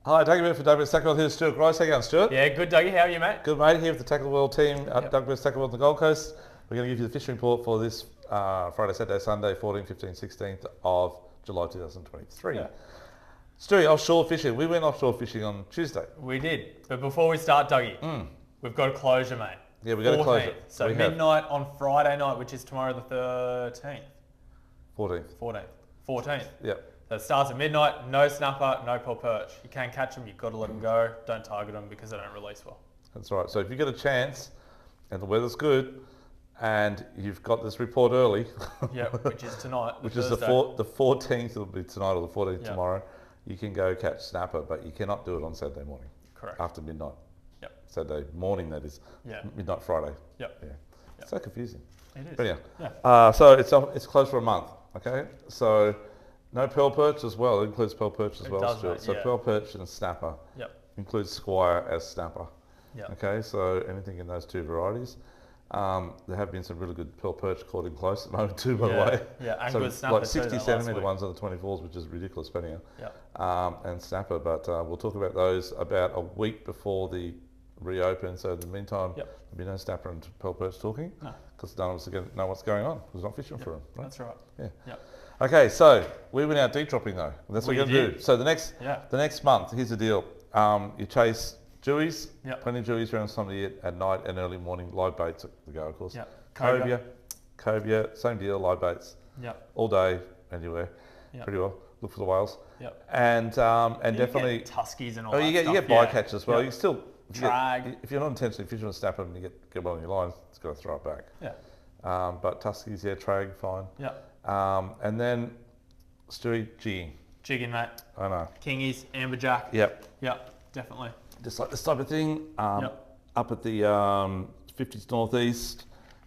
Hi, Dougie Burt for WS Tackle World. Here's Stuart Grice. How you going, Stuart? Yeah, good, Dougie. How are you, mate? Good, mate. Here with the Tackle World team at WS Tackle World on the Gold Coast. We're going to give you the fishing report for this Friday, Saturday, Sunday, 14th, 15th, 16th of July 2023. Yeah. Stuart, offshore fishing. We went offshore fishing on Tuesday. We did. But before we start, Dougie, we've got a closure, mate. Yeah, we've got a closure. 14th. So We midnight on Friday night, which is tomorrow the 13th. 14th. 14th. Yep. So it starts at midnight, no snapper, no pearl perch. You can't catch them, you've got to let them go. Don't target them because they don't release well. That's right. So if you get a chance and the weather's good and you've got this report early, Yeah, which is tonight, which Thursday. is the 14th, it'll be tonight or the 14th Yep. tomorrow, you can go catch snapper, but you cannot do it on Saturday morning. Correct. After midnight. Yep. Saturday morning, that is. Yeah. Midnight Friday. Yep. Yeah. Yep. So confusing. It is. But yeah. Yeah. So it's closed for a month. Okay. So no pearl perch as well. It includes pearl perch as It well, does, Stuart. mate, So yeah. pearl perch and snapper. Yep. Includes squire as snapper. Yep. Okay. So anything in those two varieties. There have been some really good pearl perch caught in close at the moment too, by the way. Yeah, and So good snapper like 60 too, that last centimetre week. ones on the 24s, which is ridiculous spending Yep. and snapper, but we'll talk about those about a week before the reopen. So in the meantime, Yep. there'll be no snapper and pearl perch talking No. because none of us are going to know what's going on. We're not fishing for them. Right? That's right. Yeah. Yep. Okay, so we went out deep dropping though. That's what We we're going to did. do. So the next month, here's the deal. You chase jewies, Yep. plenty of jewies around some of the at night and early morning. Live baits at the go, of course. Yep. Cobia, same deal. Live baits Yep. all day, anywhere. Yep. Pretty well. Look for the whales. Yep. And You definitely. get tuskies and all Oh, that you get stuff, bycatch as well. Yep. You still Drag. if you're not intentionally fishing a snapper and you get one on your line, it's got to throw it back. Yeah. But tuskies, yeah, trag, fine. Yep. And then Stewie jigging. Jigging, mate. I know. Kingies, amberjack. Yep. Yep. Definitely. Just like this type of thing. Yep. Up at the 50s northeast,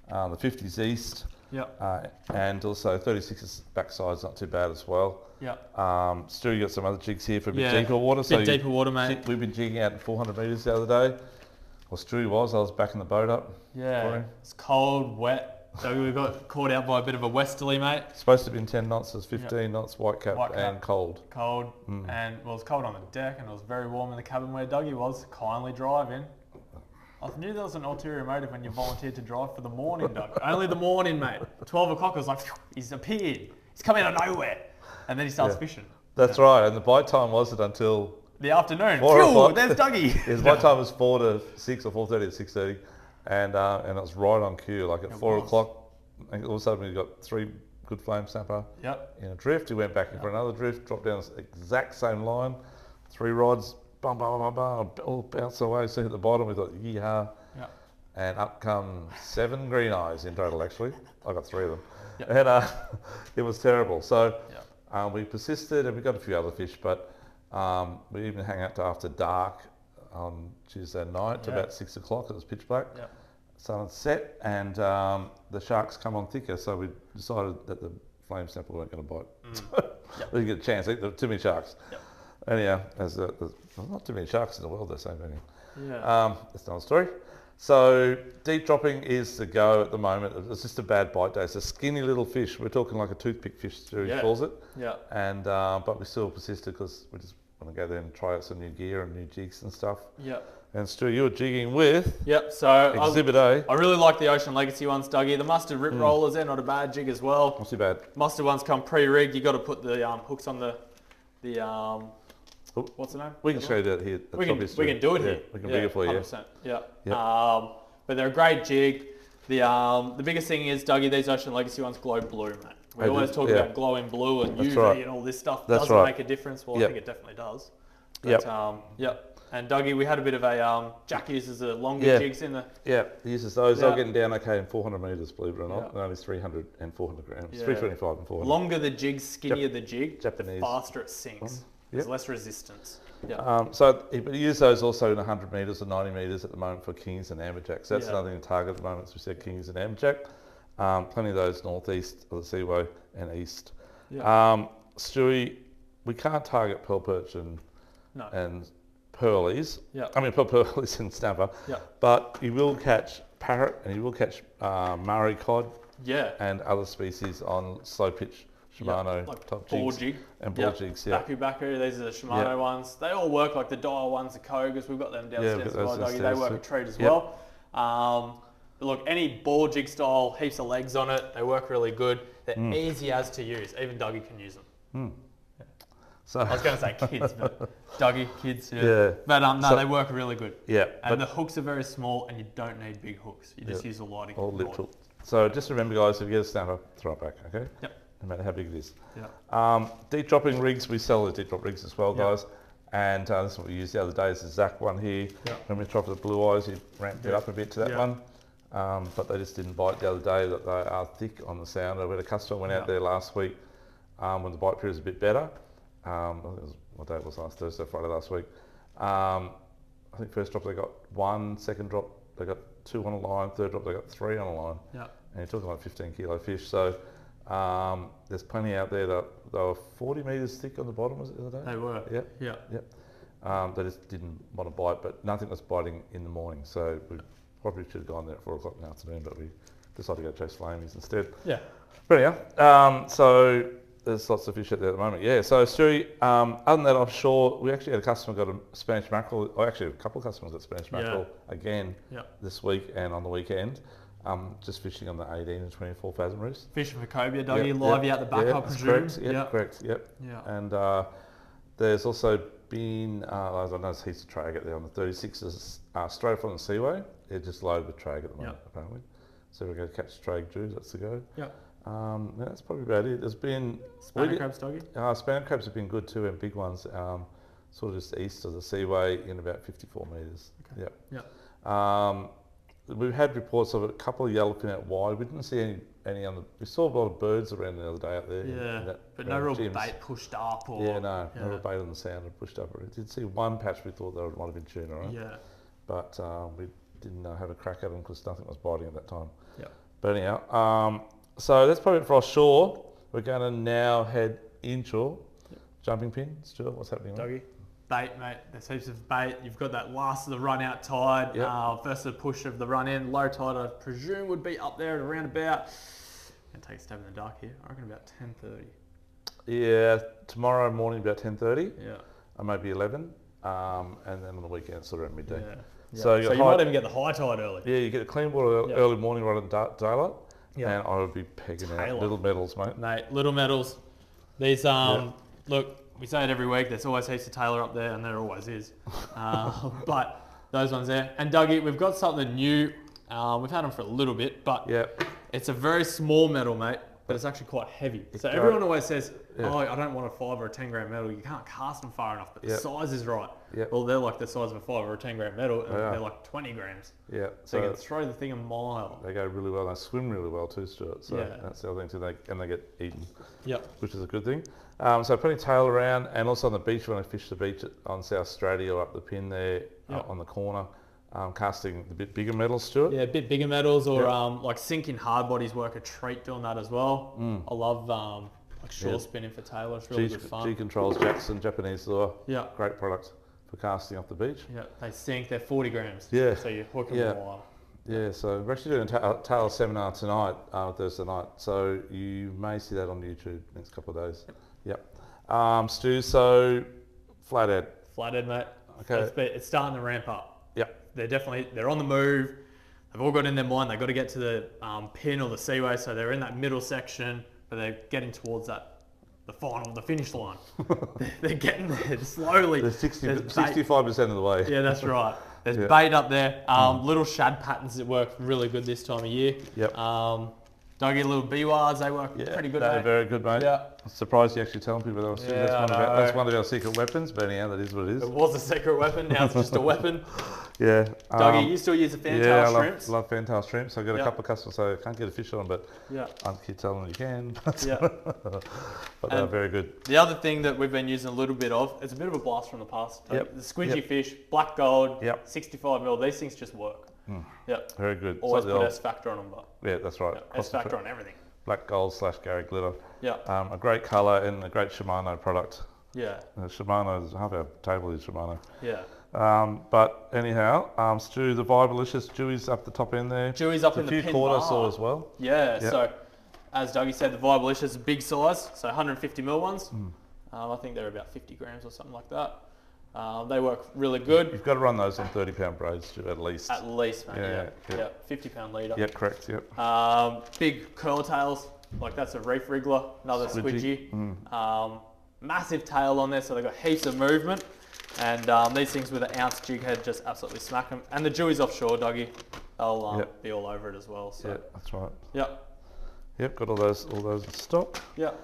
the 50s east, Yep. and also 36's backside's not too bad as well. Yep. Stewie got some other jigs here for a bit Yeah. deeper water. Bit deeper water, mate. We've been jigging out at 400 metres the other day. Well, Stewie was. I was backing the boat up. for Yeah. him. It's cold, wet. So we got caught out by a bit of a westerly, mate. Supposed to be in 10 knots, it's 15 knots, white cap White cap. and cold. Cold, and well, it was cold on the deck, and it was very warm in the cabin where Dougie was. Kindly driving. I knew there was an ulterior motive when you volunteered to drive for the morning, Doug. Only the morning, mate. 12 o'clock, it was like, he's appeared. He's coming out of nowhere. And then he starts Yeah. fishing. That's right, and the bite time wasn't until The afternoon. 4 Phew, o'clock. there's Dougie. his bite time was 4 to 6 or 4:30 to 6:30, and it was right on cue. Like at It 4 was. o'clock, and all of a sudden we got 3 good flame snapper Yep. in a drift. He went back in for another drift, dropped down the exact same line, 3 rods, bum, bum, bum, bum, all bounced away. So at the bottom we thought, yeehaw. Yep. And up come 7 green eyes in total, actually. I got 3 of them. Yep. And it was terrible. So Yep. we persisted and we got a few other fish, but we even hung out to after dark on Tuesday night to Yeah. about 6 o'clock. It was pitch black. Yep. Sun had set and the sharks come on thicker, so we decided that the flame snapper weren't going to bite. Yep. We didn't get a chance. There were too many sharks. Yep. Anyhow, there's not too many sharks in the world, they're saying. Anyway. Yeah. That's another story. So deep dropping is the go at the moment. It's just a bad bite day. It's a skinny little fish. We're talking like a toothpick fish, Stewie Yeah. calls it. Yeah. And but we still persisted because we just want to go there and try out some new gear and new jigs and stuff. Yep. And Stu, you were jigging with Yep. So Exhibit A. I really like the Ocean Legacy ones, Dougie. The mustard rip rollers, they're not a bad jig as well. Not too bad. Mustard ones come pre-rigged. You got to put the hooks on the what's the name? We can show you that here. We can do it here. We can rig it for you. 100%. Yeah. Yep. But they're a great jig. The biggest thing is, Dougie, these Ocean Legacy ones glow blue, mate. We They always do, talk yeah. about glowing blue and That's UV right. and all this stuff. That's Doesn't right. make a difference. Well, Yep. I think it definitely does. But, Yep. Yep. And Dougie, we had a bit of a Jack uses the longer Yeah. jigs in the. Yeah, he uses those. Yeah. They're getting down okay in 400 metres, believe it or not. Yeah. They're only 300 and 400 grams. Yeah. 325 and 400. Longer the jig, skinnier the jig, Japanese. the faster it sinks. There's Yep. less resistance. Yeah. So he uses those also in 100 metres or 90 metres at the moment for kings and amberjacks. That's Yeah. another thing to target at the moment, as we said, kings and amberjack. Plenty of those northeast of the Seaway and east. Yeah. Stewie, we can't target pearl perch and No. pearlies. Yeah. I mean, pearlies and snapper. Yeah. But you will catch parrot and you will catch Murray cod Yeah. and other species on slow pitch Shimano like top ball jigs jig. and ball jigs. Yeah. Baku, these are the Shimano ones. They all work like the dial ones, the Kogas. We've got them downstairs we've as got well, those Dougie. They downstairs work too. a treat as Yep. well. But look, any ball jig style, heaps of legs on it. They work really good. They're easy as to use. Even Dougie can use them. So I was going to say kids, but Dougie, kids, Yeah. But no, So- they work really good. yeah, And the hooks are very small, and you don't need big hooks. You just use a lighting all rod. lip tool. So just remember, guys, if you get a snapper, throw it back. Okay. Yep. No matter how big it is. Yeah. Deep dropping rigs, we sell the deep drop rigs as well, Yeah. guys. And this is what we used the other day. Is the Zach one here. Yeah. When we dropped the Blue Eyes, he ramped it up a bit to that Yeah. one. But they just didn't bite the other day. That they are thick on the sound. We had a customer went out Yeah. there last week when the bite period was a bit better. I think it was, what day it was last Thursday, Friday last week. I think first drop they got one, second drop they got 2 on a line, third drop they got 3 on a line. Yeah. And you're talking like 15 kilo fish. So there's plenty out there that they were 40 metres thick on the bottom, was it the other day? They were. Yep. Yeah. Yep. They just didn't want to bite, but nothing was biting in the morning. So we probably should have gone there at 4 o'clock in the afternoon, but we decided to go chase flamies instead. Yeah. But anyhow, so there's lots of fish out there at the moment. Yeah, so Stewie, other than that offshore, we actually had a customer got a Spanish mackerel, or actually a couple of customers got Spanish mackerel again this week and on the weekend. Just fishing on the 18 and 24 fathom reefs. Fishing for cobia, Dougie, livey out the back, I presume. Correct, correct, yep. Yeah. And there's also been, I know there's heaps of trag out there on the 36s, straight from the Seaway. They're just loaded with trag at the moment, apparently. So we're going to catch trag Jews, that's the go. Yeah. That's probably about it. There's been... Spanner crabs, Dougie? Spanner crabs have been good too, and big ones, sort of just east of the Seaway in about 54 metres. Okay. Yeah. We've had reports of a couple of yellowfin out wide. We didn't see any on the... We saw a lot of birds around the other day out there. Yeah, but no real bait pushed up or... Yeah, no real bait on the sound or pushed up. We did see one patch we thought there might have been tuna, right? Yeah. But we didn't have a crack at them because nothing was biting at that time. Yeah. But anyhow, so that's probably it for offshore. We're going to now head inshore. Jumping pin, Stuart, what's happening? Dougie? Bait, mate. There's heaps of bait. You've got that last of the run out tide versus the push of the run in. Low tide, I presume, would be up there at around about... I'm going to take a stab in the dark here. I reckon about 10:30. Yeah, tomorrow morning about 10:30. Yeah. Or maybe 11. And then on the weekend, sort of at midday. Yeah. So you might even get the high tide early. Yeah, you get a clean water early morning right at daylight. Yeah. And I would be pegging out little medals, mate. Mate, little medals. These, look, we say it every week, there's always heaps of Taylor up there, and there always is. But those ones there. And Dougie, we've got something new. We've had them for a little bit, but it's a very small medal, mate, but it's actually quite heavy. So everyone always says, oh, I don't want a 5 or a 10 gram medal. You can't cast them far enough, but the size is right. Well, they're like the size of a 5 or a 10 gram medal, and they're like 20 grams. Yeah. So you can throw the thing a mile. They go really well. They swim really well too, Stuart. So that's the other thing too. They get eaten. Which is a good thing. So putting tail around, and also on the beach when I fish the beach on South Australia or up the pin there on the corner, casting the bit bigger medals, Stuart. Yeah, a bit bigger medals, or like sinking hard bodies work a treat doing that as well. I love like shore spinning for Taylor. It's really good fun. G Controls Jackson Japanese lure. Yeah. Great product for casting off the beach. Yeah, they sink. They're 40 grams. Yeah. So you hook them a while. Yeah, so we're actually doing a Taylor seminar tonight, Thursday night. So you may see that on YouTube next couple of days. Yep. Stu, so Flathead. Flathead, mate. Okay. It's starting to ramp up. Yep. They're on the move. They've all got in their mind they've got to get to the pin or the seaway, so they're in that middle section, but they're getting towards the finish line. They're getting there slowly. They're 65% of the way. Yeah, that's right. There's bait up there. Little shad patterns that work really good this time of year. Yep. Dougie, little biwars, they work pretty good, they're mate. very good, mate. Yeah. I'm surprised you actually telling people that. That's one of our secret weapons, but anyhow, that is what it is. It was a secret weapon, now it's just a weapon. Yeah. Dougie, you still use the fantail shrimps? I love fantail shrimps. I've got a couple of customers say I can't get a fish on, but I keep telling them you can. But they're very good. The other thing that we've been using a little bit of, it's a bit of a blast from the past. The squidgy fish, black gold, 65 mil, these things just work. Yep. Very good. Always put S factor on them, but yeah, that's right. S factor on everything. Black gold / Gary glitter. Yeah. A great colour and a great Shimano product. Yeah. Shimano, half our table is Shimano. Yeah. But anyhow, Stu, the Vibalicious Dewey's up the top end there. Dewey's up in the pin bar. A few quarter bar. saw as well. Yeah. So as Dougie said, the Viabilicious is a big size, so 150 mil ones. I think they're about 50 grams or something like that. They work really good. You've got to run those on 30-pound braids too, at least. At least, mate. Yeah. 50-pound leader. Yep, correct. Yep. Big curl tails, like that's a reef wriggler, another squidgy. Massive tail on there, so they've got heaps of movement. And these things with an ounce jig head just absolutely smack them. And the Jewies offshore, Dougie, they'll be all over it as well. So. Yeah, that's right. Yep, got all those in stock. Yep.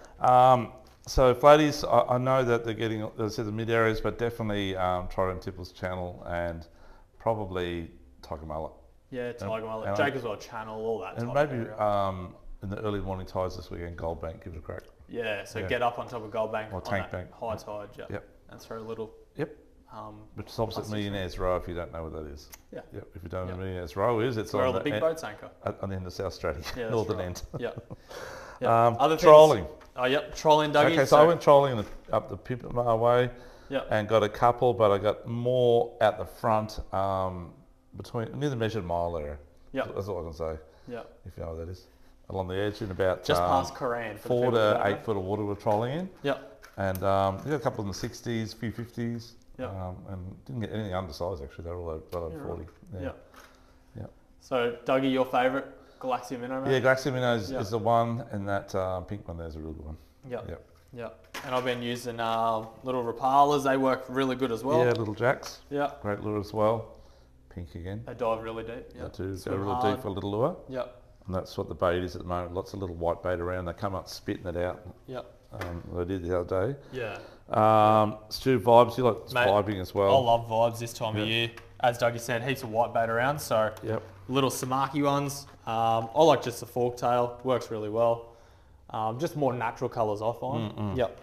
So flaties, I know that they're getting, as I said, the mid areas, but definitely Trident Tipples channel and probably Tiger Mullet. Yeah, Tiger Mullet, Jake as well, channel, all that. And maybe in the early morning tides this weekend, Gold Bank, give it a crack. Yeah, so get up on top of Gold Bank or Tank Bank, high tide, and throw a little. Yep. Which is opposite Millionaire's Row, if you don't know what that is. Yeah. Yep. If you don't know what Millionaire's Row is, it's where on all the big boats anchor. On the end of South Straddie, northern end. Yep. Other trolling. Oh, yep, trolling, Dougie. Okay, so I went trolling up the Pippa way and got a couple, but I got more out the front near the measured mile area. Yep. That's all I can say. Yep. If you know what that is. Along the edge in about just past Koran. 4 to 8 foot of water we're trolling in. Yep. And we got a couple in the 60s, a few 50s. Yep. And didn't get anything undersized actually, they were all over 40. Yeah. So, Dougie, your favourite? Galaxia Minnow, mate? Yeah, Galaxia Minnow is the one, and that pink one there's a real good one. Yep. And I've been using little Rapalas, they work really good as well. Yeah, little jacks. Yeah. Great lure as well. Pink again. They dive really deep. They do go really deep for a little lure. Yep. And that's what the bait is at the moment. Lots of little white bait around. They come up spitting it out. Yep. They did the other day. Yeah. Stu, vibes, you like vibing as well. I love vibes this time of year. As Dougie said, heaps of white bait around, so little Samaki ones. I like just the fork tail, works really well. Just more natural colours I find. Yep.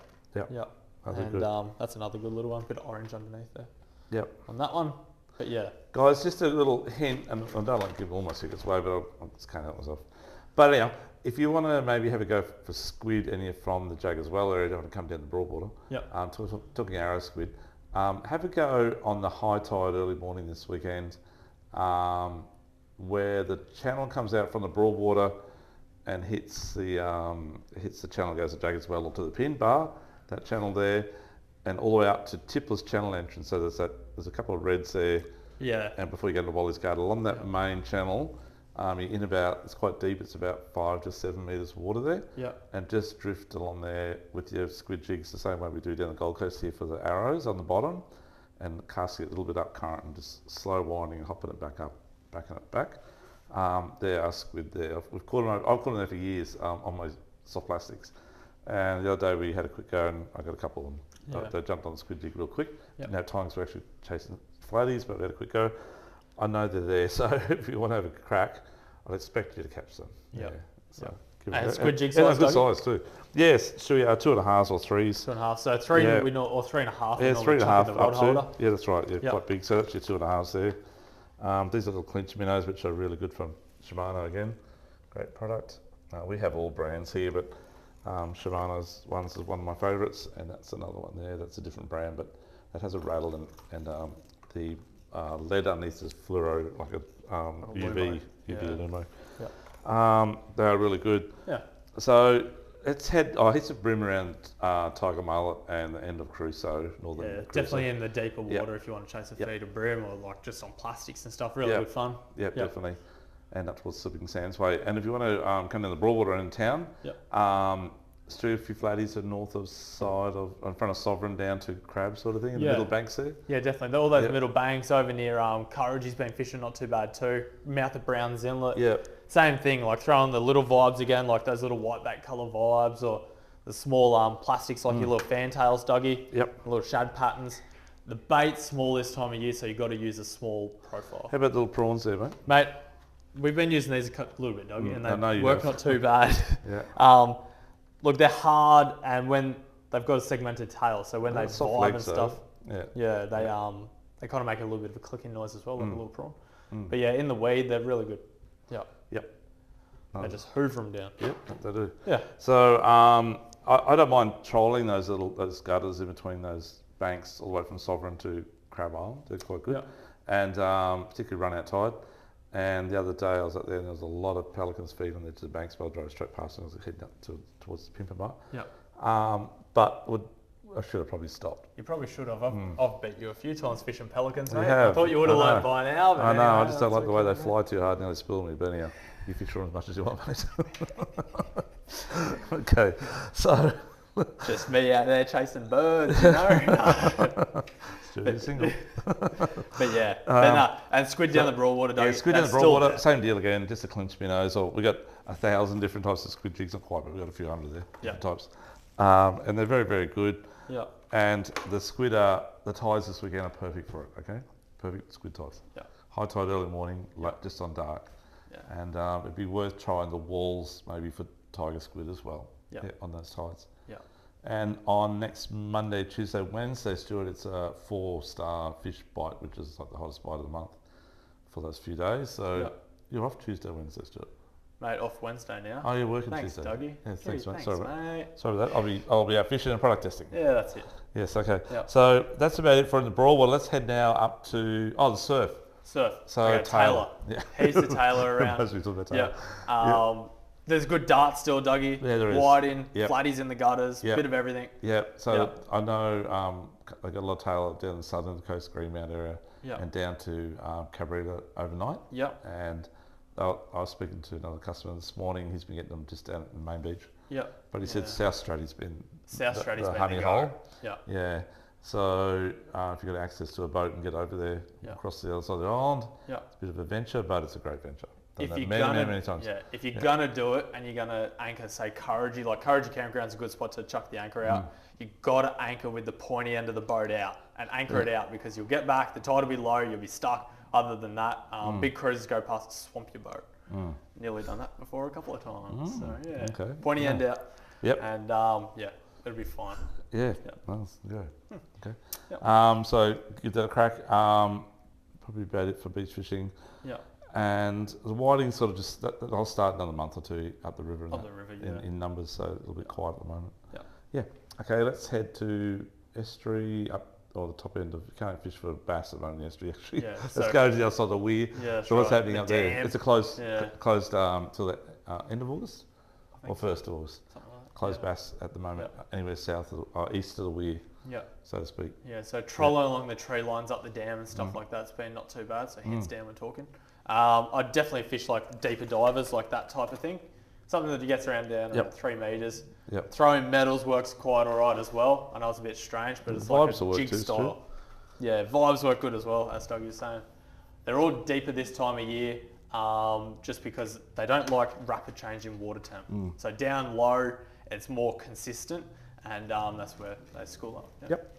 And that's another good little one, bit of orange underneath there. Yep. On that one, but yeah. Guys, just a little hint, and I don't like to give all my secrets away, but I just can't help myself. But anyhow, if you want to maybe have a go for squid and you're from the Jaggers Well area, you don't want to come down the Broadwater, talking arrow squid, have a go on the high tide early morning this weekend, where the channel comes out from the Broadwater and hits the channel, goes to Jaggers Well onto the pin bar, that channel there, and all the way up to Tippler's channel entrance. So there's a couple of reds there. Yeah. And before you get into Wally's Garden, along that main channel, you're in about, it's quite deep, it's about 5 to 7 metres of water there. Yeah. And just drift along there with your squid jigs the same way we do down the Gold Coast here for the arrows on the bottom, and casting it a little bit up current and just slow winding and hopping it back up, backing it back. There are squid there. I've caught them there for years on my soft plastics. And the other day we had a quick go and I got a couple of them. They jumped on the squid jig real quick. Didn't have times we're actually chasing flatties, but we had a quick go. I know they're there, so if you want to have a crack, I'd expect you to catch them. So and squid jig size, good size too. Yes, 2.5s or 3s. 2.5. So 3 or 3.5. Yeah, 3.5 up to. Yeah, that's right. Yeah, quite big. So that's your 2.5s there. These are little clinch minnows, which are really good from Shimano again. Great product. We have all brands here, but Shimano's ones is one of my favourites, and that's another one there. That's a different brand, but it has a rattle and the lead underneath is fluoro, like a UV Lumo. They are really good. Yeah. So it's hits a brim around Tiger Mullet and the end of Crusoe, northern. Yeah, Crusoe. Definitely in the deeper water if you want to chase a feeder brim or like just on plastics and stuff. Really good fun. Yep, definitely. And up towards Slipping Sands Way. And if you want to come down the Broadwater in town, Stu, a few flatties are north of side of in front of Sovereign down to Crab sort of thing in the middle banks there. Yeah, definitely. All those middle banks over near Courage, he's been fishing not too bad too. Mouth of Brown's Inlet. Yeah. Same thing, like throwing the little vibes again, like those little whiteback colour vibes or the small plastics like your little fantails, Dougie. Yep. Little shad patterns. The bait's small this time of year, so you've got to use a small profile. How about the little prawns there, mate? Mate, we've been using these a little bit, Dougie, and they work not too bad. Look, they're hard, and when they've got a segmented tail, so when they vibe and stuff, they kind of make a little bit of a clicking noise as well, like a little prawn. But yeah, in the weed, they're really good. Yep. They just hoover them down. Yep, they do. Yeah. So I don't mind trolling those gutters in between those banks all the way from Sovereign to Crab Island. They're quite good. Yep. And particularly run out tide. And the other day I was up there and there was a lot of pelicans feeding on the edge of the banks, but I drove straight past and I was heading up towards Pimpama. But I should have probably stopped. You probably should have. I've beat you a few times fishing pelicans, mate. I thought you would have learned by now. But I know, anyway, I just don't like the way they fly too hard and they spill me, but anyhow, you fish for them as much as you want, mate. Okay, so... Just me out there chasing birds, you know. Single. But yeah, and squid down the Broadwater. Yeah, squid down the Broadwater, same deal again, just a clinch minnows. Or we got 1,000 different types of squid jigs, not quite, but we got a few hundred there, different types. And they're very, very good. Yeah. And the tides this weekend are perfect for it. Okay, perfect squid tides. Yeah. High tide early morning, just on dark. Yeah. And it'd be worth trying the walls maybe for tiger squid as well. Yeah. On those tides. Yeah. And on next Monday, Tuesday, Wednesday, Stuart, it's a 4-star fish bite, which is like the hottest bite of the month for those few days. So you're off Tuesday, Wednesday, Stuart. Mate, off Wednesday now. Oh, you're working Thanks, Tuesday. Dougie. Yeah, thanks, mate. Thanks, Sorry, mate. Sorry about that. I'll be out fishing and product testing. Yeah, that's it. Yes, okay. Yep. So that's about it for the Broadwater. Let's head now up to the surf. Surf. So okay, Taylor. Yeah. He's the Taylor around. As we talk about Taylor. Yeah. There's good darts still, Dougie. Yeah, there is. Whiting, flatties in the gutters, bit of everything. Yeah, so I know they got a lot of Taylor down the southern coast, Greenmount area, and down to Cabarita overnight. Yep. And I was speaking to another customer this morning. He's been getting them just down at the main beach. Yep. But he said South Strady's been the honey hole. Yeah. Yeah. So if you've got access to a boat and get over there across the other side of the island, it's a bit of a venture, but it's a great venture. If you're many times. Yeah, if you're gonna do it and you're gonna anchor, say Couragey, like Couragey Campground's a good spot to chuck the anchor out. You gotta anchor with the pointy end of the boat out and anchor it out because you'll get back, the tide will be low, you'll be stuck. Other than that, big cruisers go past and swamp your boat. Nearly done that before a couple of times. So yeah, pointy end out. Yep. And it'll be fine. Yeah. Nice. Yeah. Okay. Yep. So give that a crack. Probably about it for beach fishing. Yeah. And the whiting sort of just, I'll start another month or two up the river, in numbers, so it'll be quiet at the moment. Yeah. Okay, let's head to estuary, up or the top end of, you can't fish for bass at the moment in the estuary actually. Yeah, let's go to the other side of the weir. Yeah, so what's happening up there? It's a closed till the end of August or 1st of August. Closed bass at the moment, anywhere south or east of the weir. Yeah. So to speak. Yeah, so trolling along the tree lines up the dam and stuff like that's been not too bad, so hands down we're talking. I'd definitely fish like deeper divers, like that type of thing. Something that gets around down around 3 metres. Yep. Throwing metals works quite all right as well. I know it's a bit strange, but it's like a jig style. Yeah, vibes work good as well, as Doug was saying. They're all deeper this time of year, just because they don't like rapid change in water temp. So down low, it's more consistent, and that's where they school up. Yep.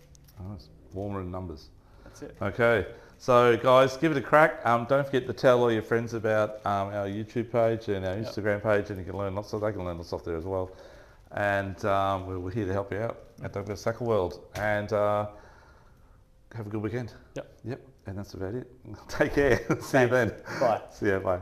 Nice. Warmer in numbers. That's it. Okay. So guys, give it a crack. Don't forget to tell all your friends about our YouTube page and our Instagram page, and you can learn lots of, they can learn lots off there as well. And we're here to help you out at Douglas Tackle World. And have a good weekend. Yep. And that's about it. Take care. See you then. Bye. See you. Bye.